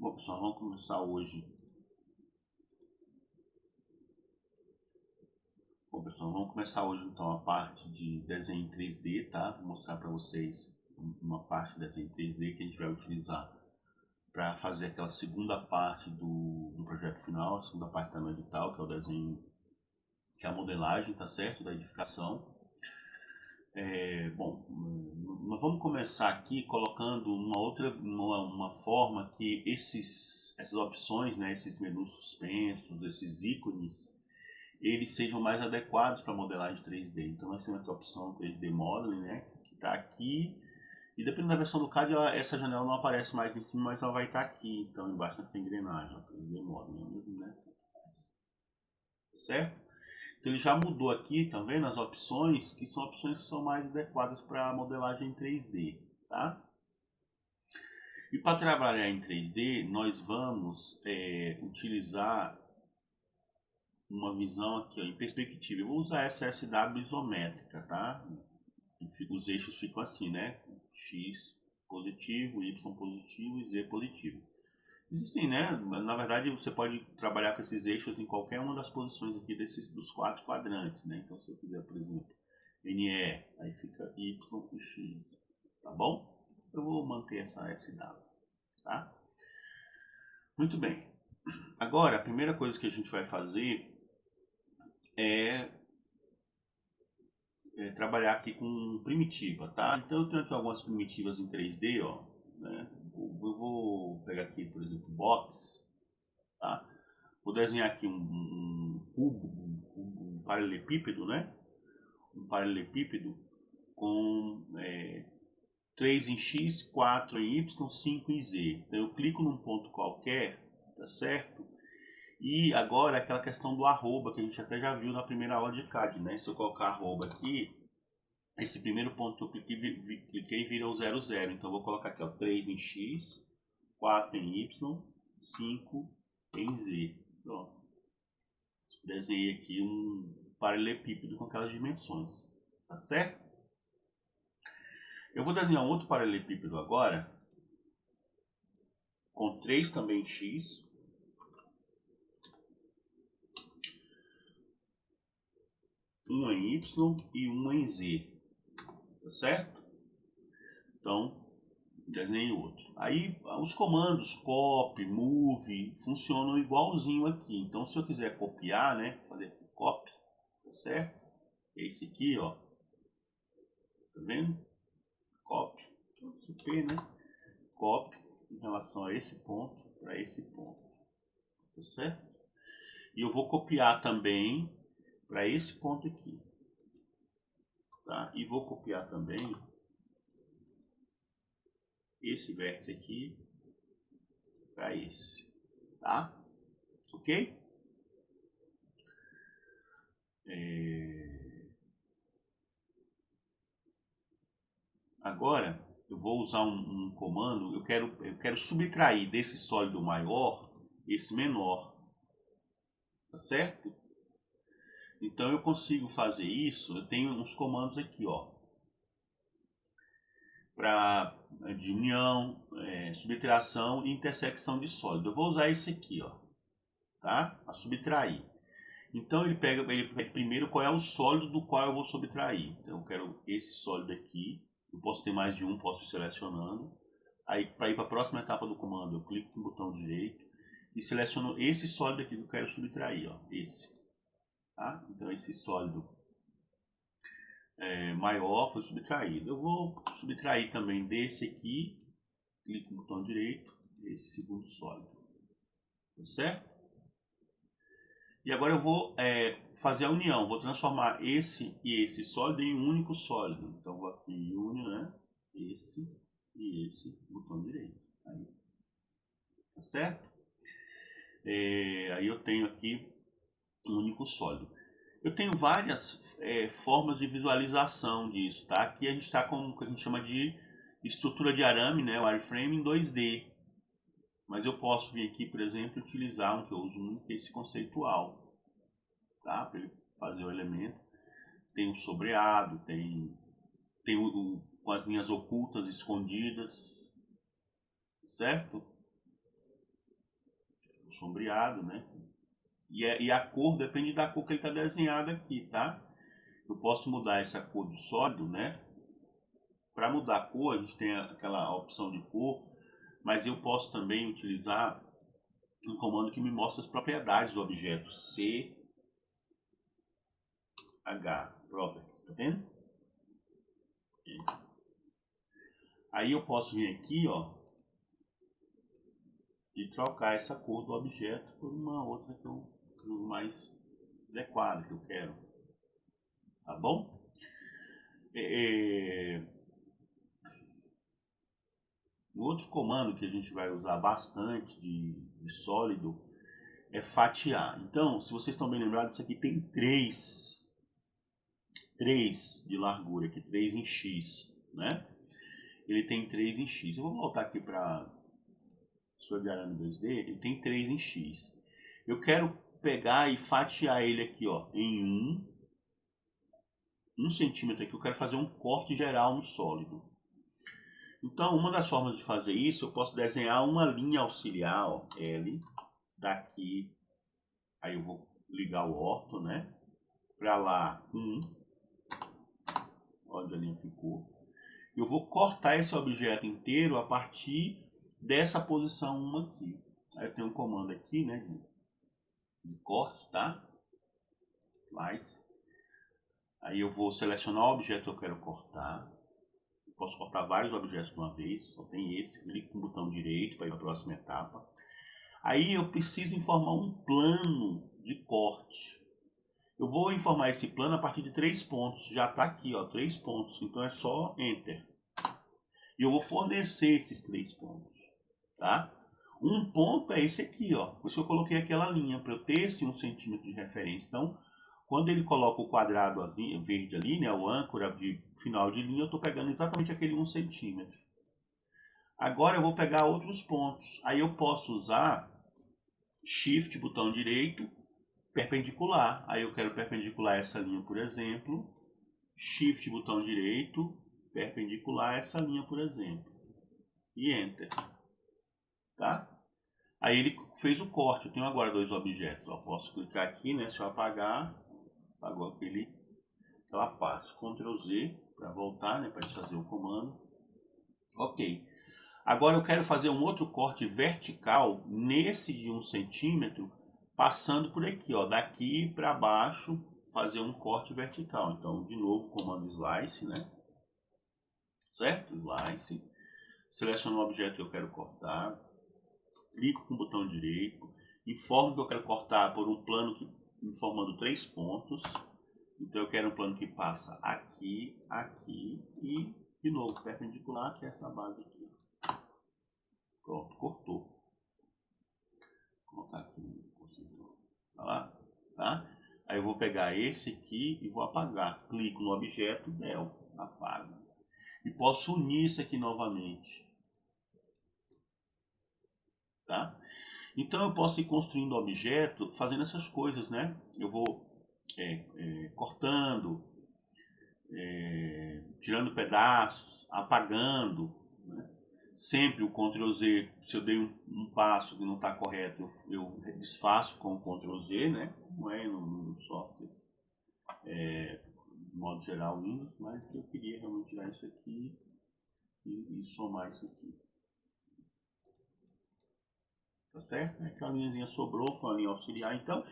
Bom, pessoal, vamos começar hoje. Bom, pessoal, vamos começar hoje então a parte de desenho em 3D, tá? Vou mostrar para vocês uma parte de desenho em 3D que a gente vai utilizar para fazer aquela segunda parte do projeto final, a segunda parte da no edital, que é o desenho, que é a modelagem, tá certo? Da edificação. Bom, nós vamos começar aqui colocando uma forma que essas opções, né, esses menus suspensos, esses ícones, eles sejam mais adequados para modelagem 3D. Então nós temos aqui a opção 3D Modeling, né, que está aqui, e dependendo da versão do CAD, essa janela não aparece mais em cima, mas ela vai estar aqui, então embaixo nessa engrenagem, 3D Modeling, né, certo? Então ele já mudou aqui, tá vendo, as opções, que são opções que são mais adequadas para modelagem 3D, tá? E para trabalhar em 3D, nós vamos utilizar uma visão aqui ó, em perspectiva. Eu vou usar essa SW isométrica, tá? Os eixos ficam assim, né? X positivo, Y positivo e Z positivo. Existem, né? Na verdade, você pode trabalhar com esses eixos em qualquer uma das posições aqui dos 4 quadrantes, né? Então, se eu fizer, por exemplo, NE, aí fica Y e X, tá bom? Eu vou manter essa SW, tá? Muito bem. Agora, a primeira coisa que a gente vai fazer é trabalhar aqui com primitiva, tá? Então eu tenho aqui algumas primitivas em 3D, ó, né? Eu vou pegar aqui, por exemplo, box, tá? Vou desenhar aqui um cubo, um paralelepípedo, né? Um paralelepípedo com 3 em X, 4 em Y, 5 em Z. Então eu clico num ponto qualquer, tá certo? E agora aquela questão do arroba, que a gente até já viu na primeira aula de CAD, né? Se eu colocar arroba aqui, esse primeiro ponto que eu cliquei vira o 0, 0. Então eu vou colocar aqui ó, 3 em X, 4 em Y, 5 em Z. Pronto. Desenhei aqui um paralelepípedo com aquelas dimensões. Tá certo? Eu vou desenhar um outro paralelepípedo agora, com 3 também em X, 1 em Y e 1 em Z. Tá certo? Então, desenho outro. Aí os comandos copy, move funcionam igualzinho aqui. Então se eu quiser copiar, né, fazer copy, tá certo? Esse aqui, ó, tá vendo? Copy, esse P, né? Copy em relação a esse ponto para esse ponto, tá certo? E eu vou copiar também para esse ponto aqui, tá? E vou copiar também esse vértice aqui para esse, tá? Ok? Agora eu vou usar um comando, eu quero subtrair desse sólido maior esse menor, tá certo? Então eu consigo fazer isso, eu tenho uns comandos aqui, ó, de união, subtração e intersecção de sólido. Eu vou usar esse aqui, ó, tá? A subtrair. Então ele pega primeiro qual é o sólido do qual eu vou subtrair. Então eu quero esse sólido aqui. Eu posso ter mais de um, posso ir selecionando. Aí para ir para a próxima etapa do comando, eu clico no botão direito e seleciono esse sólido aqui que eu quero subtrair, ó, esse. Tá? Então esse sólido maior foi subtraído. Eu vou subtrair também desse aqui, clico no botão direito, esse segundo sólido. Tá certo? E agora eu vou fazer a união, vou transformar esse e esse sólido em um único sólido. Então vou aqui em Union, né? Esse e esse, botão direito. Aí. Tá certo? Aí eu tenho aqui um único sólido. Eu tenho várias formas de visualização disso, tá? Aqui a gente está com o que a gente chama de estrutura de arame, né? O wireframe em 2D. Mas eu posso vir aqui, por exemplo, utilizar um que eu uso muito, que é esse conceitual, tá? Para ele fazer o elemento. Tem o sobreado, tem com as linhas ocultas, escondidas, certo? sombreado, né? E a cor depende da cor que ele está desenhado aqui, tá? Eu posso mudar essa cor do sólido, né? Para mudar a cor, a gente tem aquela opção de cor, mas eu posso também utilizar um comando que me mostra as propriedades do objeto, CH Properties, tá vendo? Aí eu posso vir aqui, ó, e trocar essa cor do objeto por uma outra que eu mais adequada que eu quero, tá bom? O outro comando que a gente vai usar bastante de sólido é fatiar. Então, se vocês estão bem lembrados, isso aqui tem 3 de largura, aqui 3 em x, né? Ele tem 3 em x. Eu vou voltar aqui para o diagrama 2D, ele tem 3 em x. Eu quero pegar e fatiar ele aqui, ó, em 1 centímetro aqui. Eu quero fazer um corte geral no sólido. Então, uma das formas de fazer isso, eu posso desenhar uma linha auxiliar, ó, L, daqui, aí eu vou ligar o orto, né, para lá, 1, onde a linha ficou. Eu vou cortar esse objeto inteiro a partir dessa posição 1 aqui. Aí eu tenho um comando aqui, né, de corte, tá? Mas, aí eu vou selecionar o objeto que eu quero cortar. Posso cortar vários objetos de uma vez, só tem esse, clico com o botão direito para ir para a próxima etapa. Aí eu preciso informar um plano de corte. Eu vou informar esse plano a partir de 3 pontos, já está aqui, ó, 3 pontos, então é só Enter. E eu vou fornecer esses 3 pontos, tá? Um ponto é esse aqui, ó, por isso eu coloquei aquela linha, para eu ter esse 1 centímetro de referência. Então, quando ele coloca o quadrado verde ali, né, o âncora de final de linha, eu estou pegando exatamente aquele 1 centímetro. Agora eu vou pegar outros pontos. Aí eu posso usar Shift, botão direito, perpendicular. Aí eu quero perpendicular essa linha, por exemplo. Shift, botão direito, perpendicular essa linha, por exemplo. E Enter. Tá? Aí ele fez o corte. Eu tenho agora 2 objetos. Eu posso clicar aqui, né? Se eu apagar, apagou aquela parte. Ctrl Z para voltar, né, para desfazer o comando. Ok. Agora eu quero fazer um outro corte vertical nesse de 1 centímetro, passando por aqui, ó, daqui para baixo, fazer um corte vertical. Então, de novo, comando Slice, né? Certo? Slice. Seleciono o objeto que eu quero cortar. Clico com o botão direito. Informo que eu quero cortar por um plano informando 3 pontos. Então eu quero um plano que passa aqui, aqui e, de novo, perpendicular, que é essa base aqui. Pronto, cortou. Vou colocar aqui no conceito. Tá lá? Tá? Aí eu vou pegar esse aqui e vou apagar. Clico no objeto, Del, apago. E posso unir isso aqui novamente. Tá? Então eu posso ir construindo o objeto fazendo essas coisas, né? Eu vou cortando, tirando pedaços, apagando, né? Sempre o Ctrl Z, se eu dei um passo que não está correto, eu desfaço com o Ctrl Z, né? Não é no softwares de modo geral Windows, mas eu queria realmente tirar isso aqui e somar isso aqui. Tá certo? Aquela linhazinha sobrou, foi uma linha auxiliar, então.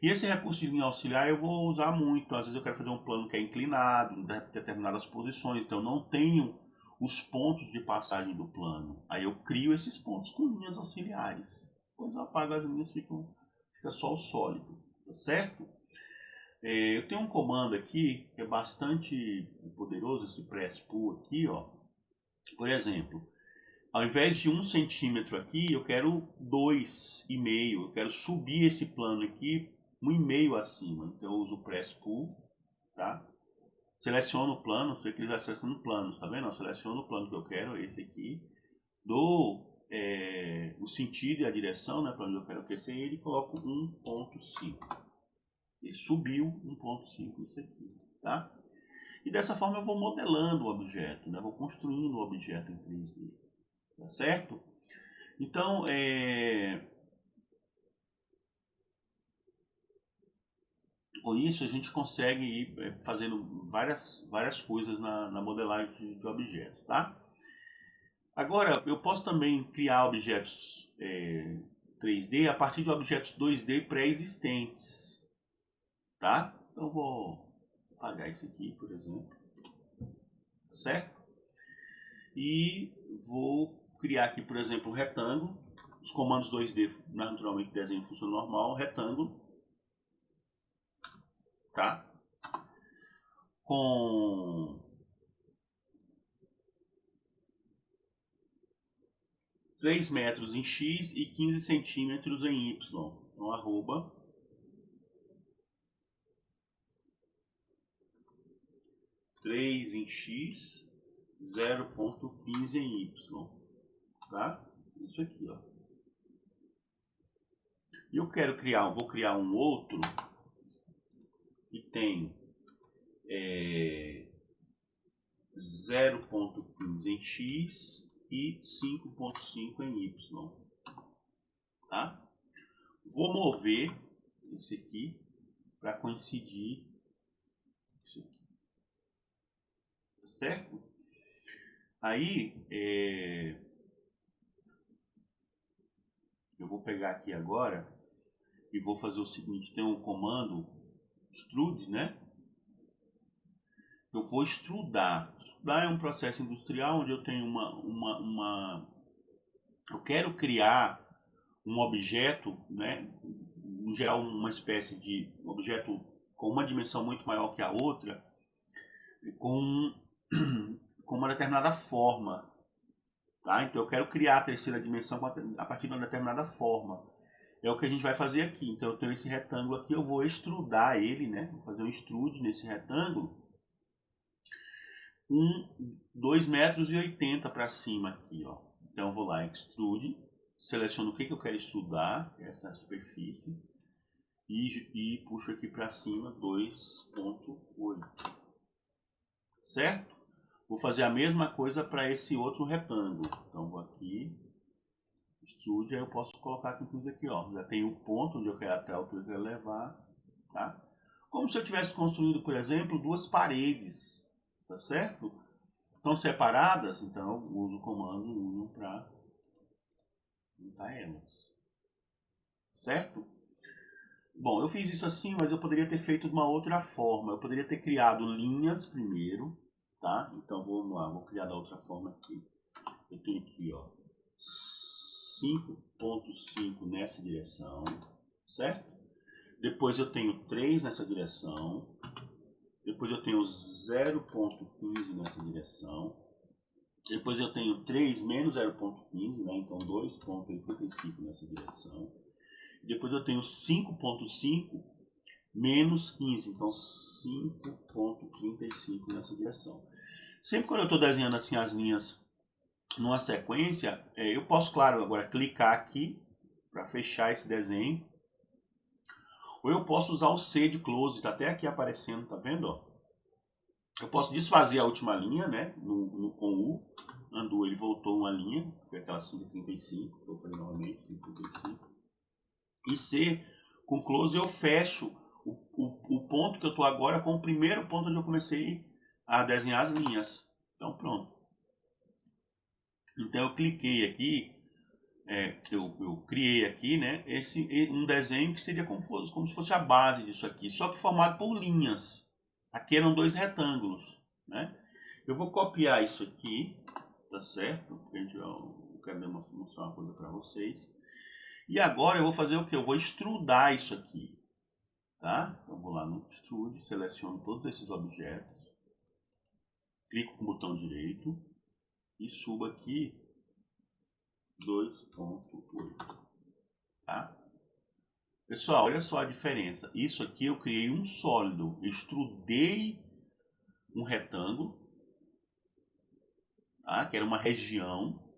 E esse recurso de linha auxiliar eu vou usar muito. Às vezes eu quero fazer um plano que é inclinado, em determinadas posições, então eu não tenho os pontos de passagem do plano. Aí eu crio esses pontos com linhas auxiliares. Depois eu apago as linhas, fica só o sólido, tá certo? Eu tenho um comando aqui que é bastante poderoso, esse press pull aqui, ó. Por exemplo, ao invés de 1 centímetro aqui, eu quero 2,5. Eu quero subir esse plano aqui 1,5 acima. Então eu uso o press pull, tá? Seleciono o plano, você quiser selecionando planos, tá vendo? Eu seleciono o plano que eu quero, esse aqui. Dou o sentido e a direção, né, para onde eu quero crescer ele, e coloco 1,5. Ele subiu 1,5 isso aqui, tá? E dessa forma eu vou modelando o objeto, né? Vou construindo o objeto em 3D, tá certo? Então, Com isso a gente consegue ir fazendo várias coisas na modelagem de objetos, tá? Agora, eu posso também criar objetos 3D a partir de objetos 2D pré-existentes, tá? Então eu vou apagar isso aqui, por exemplo, certo? E vou criar aqui, por exemplo, um retângulo. Os comandos 2D, naturalmente, desenho função normal, retângulo, tá? Com 3 metros em X e 15 centímetros em Y. Então, arroba 3 em X, 0,15 em Y. Tá? Isso aqui, ó. E eu quero vou criar um outro que tem 0,15 em X e 5,5 em Y. Tá? Vou mover esse aqui para coincidir isso aqui. Certo? Aí eu vou pegar aqui agora e vou fazer o seguinte, tem um comando extrude, né? Eu vou extrudar. Extrudar é um processo industrial onde eu tenho eu quero criar um objeto, né? Em geral uma espécie de objeto com uma dimensão muito maior que a outra, com, com uma determinada forma. Tá? Então eu quero criar a terceira dimensão a partir de uma determinada forma. É o que a gente vai fazer aqui. Então eu tenho esse retângulo aqui, eu vou extrudar ele, né? Vou fazer um extrude nesse retângulo. 2,80 metros para cima aqui, ó. Então eu vou lá, extrude, seleciono o que eu quero extrudar, essa superfície, e puxo aqui para cima 2,8. Certo? Vou fazer a mesma coisa para esse outro retângulo. Então vou aqui, extrude, aí eu posso colocar tudo aqui, ó. Já tem o ponto onde eu quero até a altura que eu quero levar, tá? Como se eu tivesse construído, por exemplo, duas paredes, tá certo? Estão separadas, então eu uso o comando uno para juntar elas, certo? Bom, eu fiz isso assim, mas eu poderia ter feito de uma outra forma. Eu poderia ter criado linhas primeiro, tá? Então vamos lá, vou criar da outra forma aqui. Eu tenho aqui, ó, 5,5 nessa direção, certo? Depois eu tenho 3 nessa direção. Depois eu tenho 0,15 nessa direção. Depois eu tenho 3 menos 0,15, né? Então 2,85 nessa direção. Depois eu tenho 5,5 menos 15, então 5,35 nessa direção. Sempre quando eu estou desenhando assim as linhas numa sequência, eu posso, claro, agora clicar aqui para fechar esse desenho. Ou eu posso usar o C de close, está até aqui aparecendo, tá vendo? Ó? Eu posso desfazer a última linha, né? Com U. Undo, ele voltou uma linha, foi aquela 5,35. Vou fazer novamente, 5,35. E C, com close, eu fecho o ponto que eu estou agora com o primeiro ponto onde eu comecei a desenhar as linhas. Então, pronto. Então, eu cliquei aqui, eu criei aqui, né? Um desenho que seria como se fosse a base disso aqui, só que formado por linhas. Aqui eram dois retângulos, né? Eu vou copiar isso aqui, tá certo? Eu quero mostrar uma coisa para vocês. E agora eu vou fazer o que? Eu vou extrudar isso aqui, tá? Então eu vou lá no extrude, seleciono todos esses objetos, clico com o botão direito e subo aqui 2,8, tá? Pessoal, olha só a diferença. Isso aqui eu criei um sólido, eu extrudei um retângulo, tá? Que era uma região,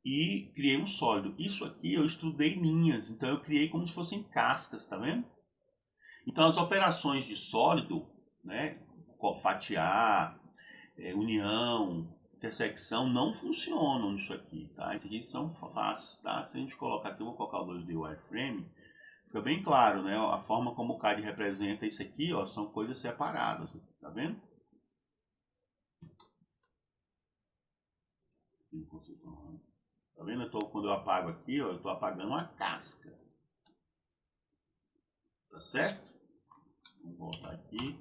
e criei um sólido. Isso aqui eu extrudei linhas, então eu criei como se fossem cascas, tá vendo? Então as operações de sólido, né, fatiar, união, intersecção, não funcionam nisso aqui, tá? Isso aqui são fáceis, tá? Se a gente colocar aqui, eu vou colocar o 2D wireframe, Fica bem claro, né? A forma como o CAD representa isso aqui, ó, são coisas separadas, tá vendo? Tá vendo? Quando eu apago aqui, ó, eu estou apagando a casca. Tá certo? Vamos voltar aqui.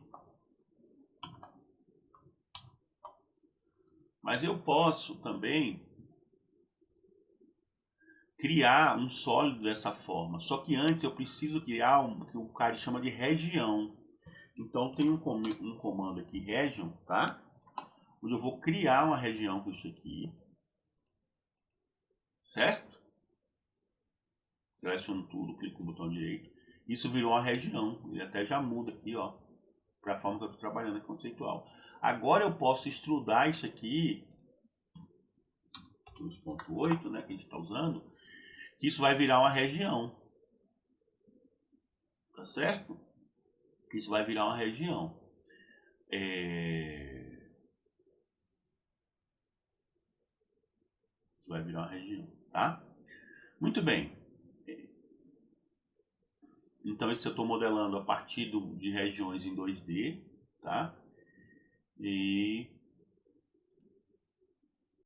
Mas eu posso também criar um sólido dessa forma. Só que antes eu preciso criar o que o CAD chama de região. Então tem um comando aqui, region, tá? Onde eu vou criar uma região com isso aqui. Certo? Seleciono tudo, clico no botão direito. Isso virou uma região. Ele até já muda aqui, ó, para a forma que eu estou trabalhando aqui, conceitual. Agora eu posso extrudar isso aqui, 2.8, né, que a gente está usando, que isso vai virar uma região. Tá certo? Isso vai virar uma região. Isso vai virar uma região, tá? Muito bem. Então, isso eu estou modelando a partir de regiões em 2D, tá? E